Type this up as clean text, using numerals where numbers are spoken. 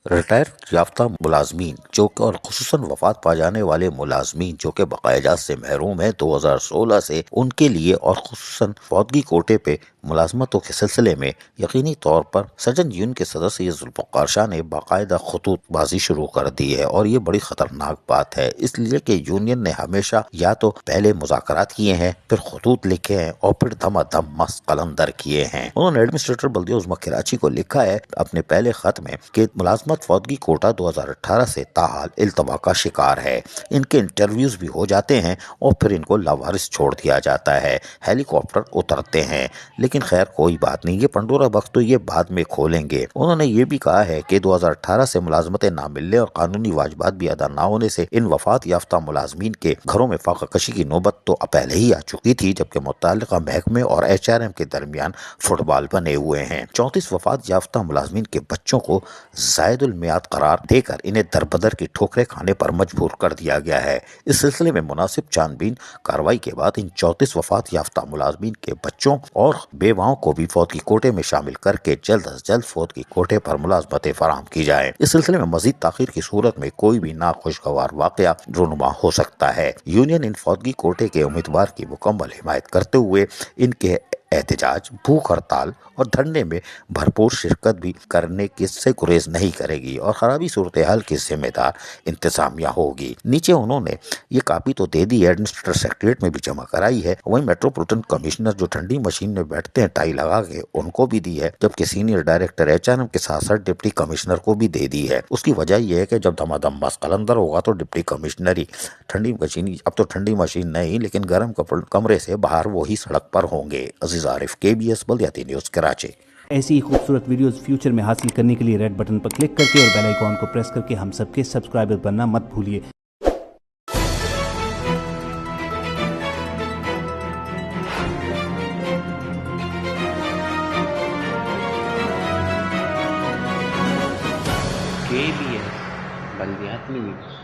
Retire یافتہ ملازمین جو کہ اور خصوصاً وفات پا جانے والے ملازمین جو کہ بقایا جات سے محروم ہیں 2016 سے، ان کے لیے اور خصوصاً فوتگی کوٹے پہ ملازمتوں کے سلسلے میں یقینی طور پر سرجن یونین کے صدر سید ذوالفقار شاہ نے باقاعدہ خطوط بازی شروع کر دی ہے، اور یہ بڑی خطرناک بات ہے، اس لیے کہ یونین نے ہمیشہ یا تو پہلے مذاکرات کیے ہیں، پھر خطوط لکھے ہیں، اور پھر دم دم مست قلندر کیے ہیں۔ انہوں نے ایڈمنسٹریٹر بلدیہ عظمیٰ کراچی کو لکھا ہے اپنے پہلے خط میں کہ ملازمت فوتگی کوٹا 2018 سے تاحال التوا کا شکار ہے، ان کے انٹرویوز بھی ہو جاتے ہیں اور پھر ان کو لاوارث چھوڑ دیا جاتا ہے، ہیلی کاپٹر اترتے ہیں، لیکن خیر کوئی بات نہیں، یہ پنڈورا باکس تو یہ بعد میں کھولیں گے۔ انہوں نے یہ بھی کہا ہے کہ 2018 سے ملازمتیں نہ ملنے اور قانونی واجبات بھی ادا نہ ہونے سے ان وفات یافتہ ملازمین کے گھروں میں فاقہ کشی کی نوبت تو پہلے ہی آ چکی تھی، جبکہ متعلقہ محکمے اور HRM کے درمیان فٹ بال بنے ہوئے ہیں۔ 34 وفات یافتہ ملازمین کے بچوں کو زائد المیعاد قرار دے کر انہیں دربدر کی ٹھوکریں کھانے پر مجبور کر دیا گیا ہے۔ اس سلسلے میں مناسب چھان بین کارروائی کے بعد ان 34 وفات یافتہ ملازمین کے بچوں اور بیواؤں کو بھی فوتگی کوٹے میں شامل کر کے جلد از جلد فوتگی کوٹے پر ملازمتیں فراہم کی جائیں۔ اس سلسلے میں مزید تاخیر کی صورت میں کوئی بھی ناخوشگوار واقعہ رونما ہو سکتا ہے۔ یونین ان فوتگی کوٹے کے امیدوار کی مکمل حمایت کرتے ہوئے ان کے احتجاج، بھوک ہڑتال اور دھرنے میں بھرپور شرکت بھی کرنے سے گریز نہیں کرے گی، اور خرابی صورتحال کی ذمہ دار انتظامیہ ہوگی۔ نیچے انہوں نے یہ کاپی تو دے دی ہے، ایڈمنسٹریٹر سیکریٹریٹ میں بھی جمع کرائی ہے، وہیں میٹروپولیٹن کمشنر جو ٹھنڈی مشین میں بیٹھتے ہیں ٹائی لگا کے، ان کو بھی دی ہے، جبکہ سینئر ڈائریکٹر HRM کے ساتھ ساتھ ڈپٹی کمشنر کو بھی دے دی ہے۔ اس کی وجہ یہ ہے کہ جب دم بس قلندر ہوگا تو ڈپٹی کمشنر ہی ٹھنڈی مشین، اب تو ٹھنڈی مشین نہیں لیکن گرم کمرے سے باہر وہی سڑک پر ہوں گے۔ عزیز عارف، KBS بلدیاتی نیوز کراچی۔ ایسی ہی خوبصورت ویڈیوز فیوچر میں حاصل کرنے کے لیے ریڈ بٹن پر کلک کر کے اور بیل آئیکن کو پریس کر کے ہم سب کے سبسکرائبر بننا مت بھولیے۔ KBS بلدیاتی نیوز۔